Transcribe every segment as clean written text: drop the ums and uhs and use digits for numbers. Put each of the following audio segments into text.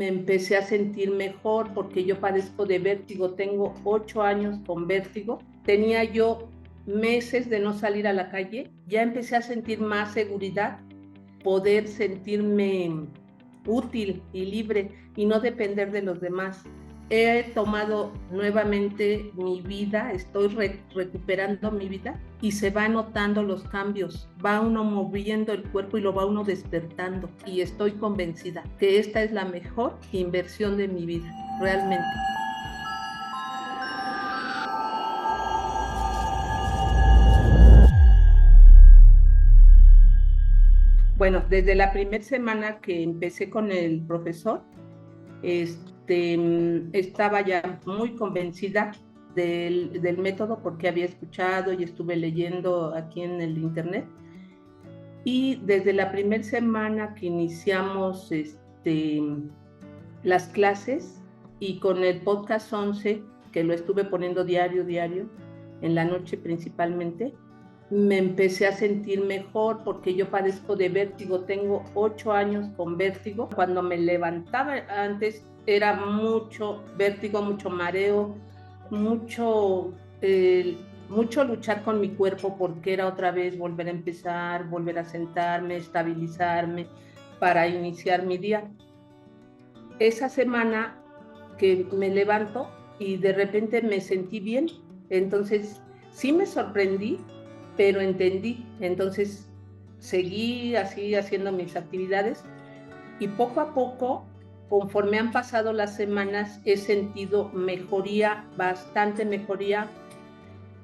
me empecé a sentir mejor porque yo padezco de vértigo, tengo 8 años con vértigo, tenía yo meses de no salir a la calle, ya empecé a sentir más seguridad, poder sentirme útil y libre y no depender de los demás. He tomado nuevamente mi vida, estoy recuperando mi vida y se van notando los cambios, va uno moviendo el cuerpo y lo va uno despertando y estoy convencida que esta es la mejor inversión de mi vida, realmente. Bueno, desde la primera semana que empecé con el profesor, estaba ya muy convencida del método porque había escuchado y estuve leyendo aquí en el internet. Y desde la primera semana que iniciamos las clases y con el podcast 11, que lo estuve poniendo diario, en la noche principalmente, me empecé a sentir mejor porque yo padezco de vértigo, tengo 8 años con vértigo. Cuando me levantaba antes era mucho vértigo, mucho mareo, mucho luchar con mi cuerpo porque era otra vez volver a empezar, volver a sentarme, estabilizarme para iniciar mi día. Esa semana que me levanto y de repente me sentí bien, entonces sí me sorprendí, pero entendí, entonces seguí así haciendo mis actividades y poco a poco, conforme han pasado las semanas, he sentido mejoría, bastante mejoría.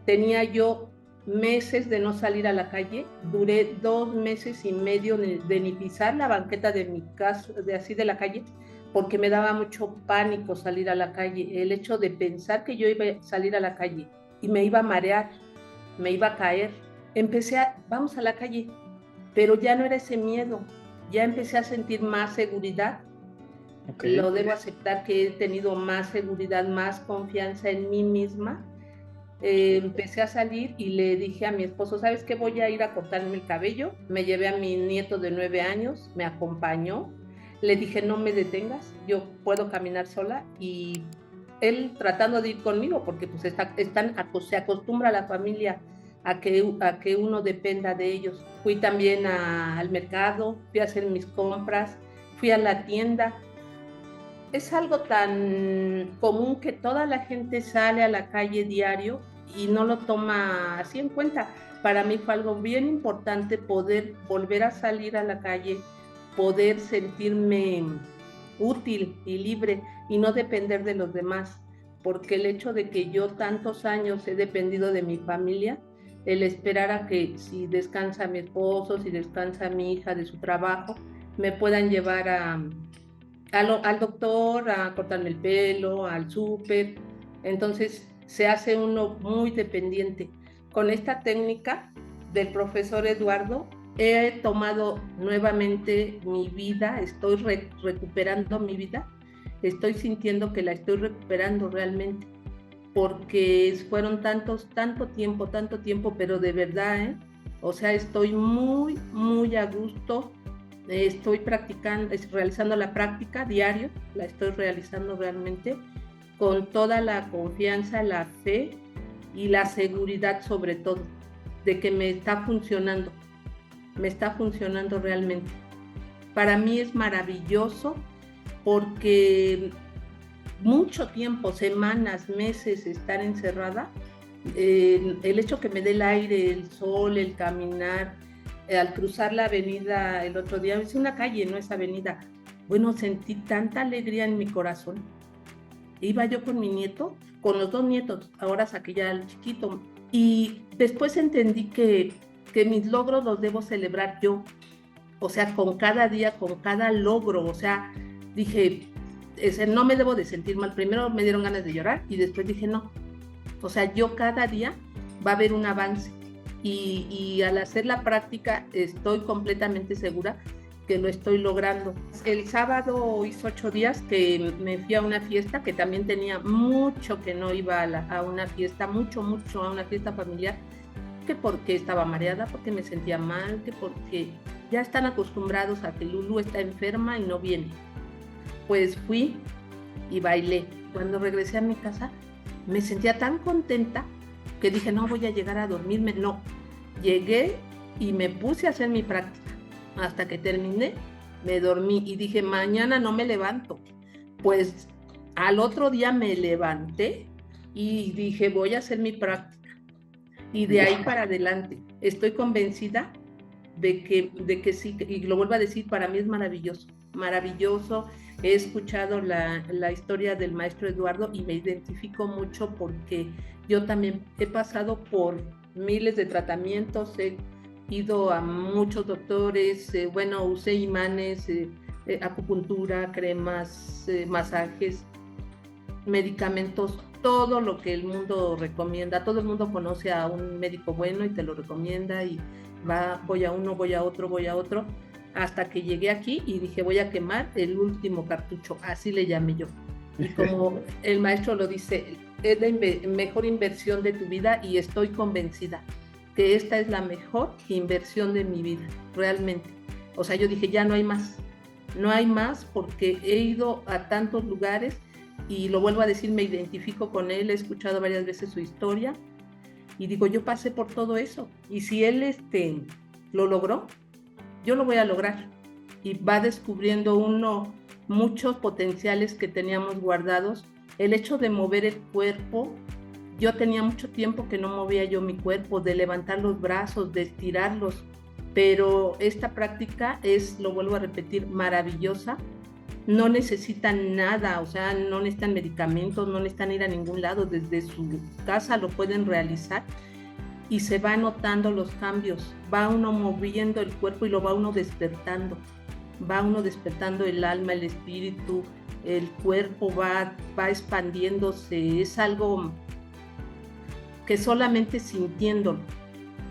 Tenía yo meses de no salir a la calle, duré 2 meses y medio de ni pisar la banqueta de mi casa, de la calle, porque me daba mucho pánico salir a la calle, el hecho de pensar que yo iba a salir a la calle y me iba a marear, me iba a caer. Vamos a la calle, pero ya no era ese miedo, ya empecé a sentir más seguridad. Okay. Lo debo aceptar que he tenido más seguridad, más confianza en mí misma. Empecé a salir y le dije a mi esposo, ¿sabes qué? Voy a ir a cortarme el cabello. Me llevé a mi nieto de 9 años, me acompañó. Le dije, no me detengas, yo puedo caminar sola. Y él tratando de ir conmigo, porque pues se acostumbra a la familia a que uno dependa de ellos. Fui también al mercado, fui a hacer mis compras, fui a la tienda. Es algo tan común que toda la gente sale a la calle diario y no lo toma así en cuenta. Para mí fue algo bien importante poder volver a salir a la calle, poder sentirme útil y libre y no depender de los demás, porque el hecho de que yo tantos años he dependido de mi familia, el esperar a que si descansa mi esposo, si descansa mi hija de su trabajo, me puedan llevar al doctor, a cortarme el pelo, al súper. Entonces se hace uno muy dependiente. Con esta técnica del profesor Eduardo he tomado nuevamente mi vida, estoy recuperando mi vida, estoy sintiendo que la estoy recuperando realmente, porque fueron tanto tiempo, pero de verdad, o sea, estoy muy, muy a gusto. Estoy realizando la práctica diario, la estoy realizando realmente con toda la confianza, la fe y la seguridad sobre todo de que me está funcionando realmente. Para mí es maravilloso porque mucho tiempo, semanas, meses estar encerrada, el hecho que me dé el aire, el sol, el caminar, al cruzar la avenida el otro día, es una calle, no es avenida, bueno, sentí tanta alegría en mi corazón. Iba yo con mi nieto, con los 2 nietos, ahora saqué ya al chiquito, y después entendí que mis logros los debo celebrar yo, o sea, con cada día, con cada logro, o sea, dije, no me debo de sentir mal. Primero me dieron ganas de llorar y después dije, no, o sea, yo cada día va a haber un avance. Y al hacer la práctica estoy completamente segura que lo estoy logrando. El sábado hizo 8 días que me fui a una fiesta, que también tenía mucho que no iba a una fiesta, mucho a una fiesta familiar, que porque estaba mareada, porque me sentía mal, que porque ya están acostumbrados a que Lulu está enferma y no viene. Pues fui y bailé. Cuando regresé a mi casa, me sentía tan contenta que dije, no voy a llegar a dormirme. No, llegué y me puse a hacer mi práctica. Hasta que terminé, me dormí y dije, mañana no me levanto. Pues al otro día me levanté y dije, voy a hacer mi práctica. Y de ahí para adelante, estoy convencida de que sí, y lo vuelvo a decir, para mí es maravilloso, maravilloso. He escuchado la historia del maestro Eduardo y me identifico mucho porque yo también he pasado por miles de tratamientos, he ido a muchos doctores, bueno, usé imanes, acupuntura, cremas, masajes, medicamentos, todo lo que el mundo recomienda. Todo el mundo conoce a un médico bueno y te lo recomienda y voy a uno, voy a otro, hasta que llegué aquí y dije, voy a quemar el último cartucho, así le llamé yo. Y como el maestro lo dice, es la mejor inversión de tu vida y estoy convencida que esta es la mejor inversión de mi vida, realmente. O sea, yo dije, ya no hay más, no hay más porque he ido a tantos lugares y lo vuelvo a decir, me identifico con él, he escuchado varias veces su historia y digo, yo pasé por todo eso y si él lo logró, yo lo voy a lograr. Y va descubriendo uno muchos potenciales que teníamos guardados. El hecho de mover el cuerpo, yo tenía mucho tiempo que no movía yo mi cuerpo, de levantar los brazos, de estirarlos, pero esta práctica es, lo vuelvo a repetir, maravillosa. No necesitan nada, o sea, no necesitan medicamentos, no necesitan ir a ningún lado, desde su casa lo pueden realizar y se va notando los cambios, va uno moviendo el cuerpo y lo va uno despertando el alma, el espíritu, el cuerpo va expandiéndose, es algo que solamente sintiéndolo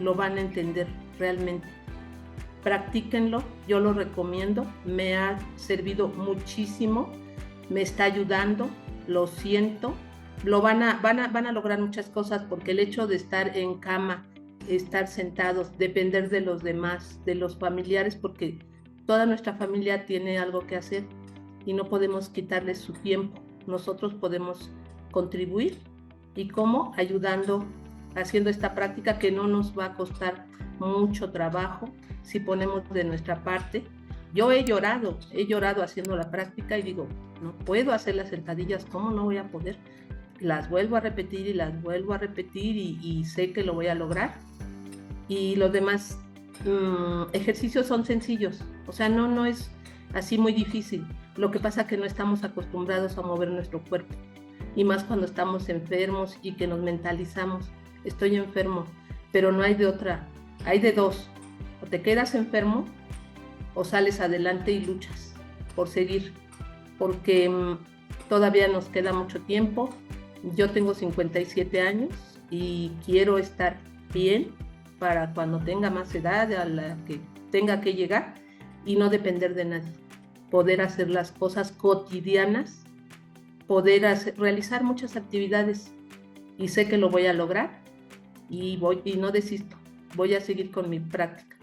lo van a entender realmente. Practíquenlo, yo lo recomiendo, me ha servido muchísimo, me está ayudando, lo siento, van a lograr muchas cosas porque el hecho de estar en cama, estar sentados, depender de los demás, de los familiares, porque toda nuestra familia tiene algo que hacer y no podemos quitarles su tiempo, nosotros podemos contribuir y cómo, ayudando, haciendo esta práctica que no nos va a costar mucho trabajo si ponemos de nuestra parte. Yo he llorado haciendo la práctica y digo, no puedo hacer las sentadillas, ¿cómo no voy a poder? Las vuelvo a repetir y las vuelvo a repetir y sé que lo voy a lograr. Y los demás ejercicios son sencillos, o sea, no es así muy difícil. Lo que pasa es que no estamos acostumbrados a mover nuestro cuerpo y más cuando estamos enfermos y que nos mentalizamos, estoy enfermo, pero no hay de otra, hay de dos, o te quedas enfermo o sales adelante y luchas por seguir, porque todavía nos queda mucho tiempo. Yo tengo 57 años y quiero estar bien para cuando tenga más edad a la que tenga que llegar y no depender de nadie, poder hacer las cosas cotidianas, poder realizar muchas actividades y sé que lo voy a lograr y no desisto, voy a seguir con mi práctica.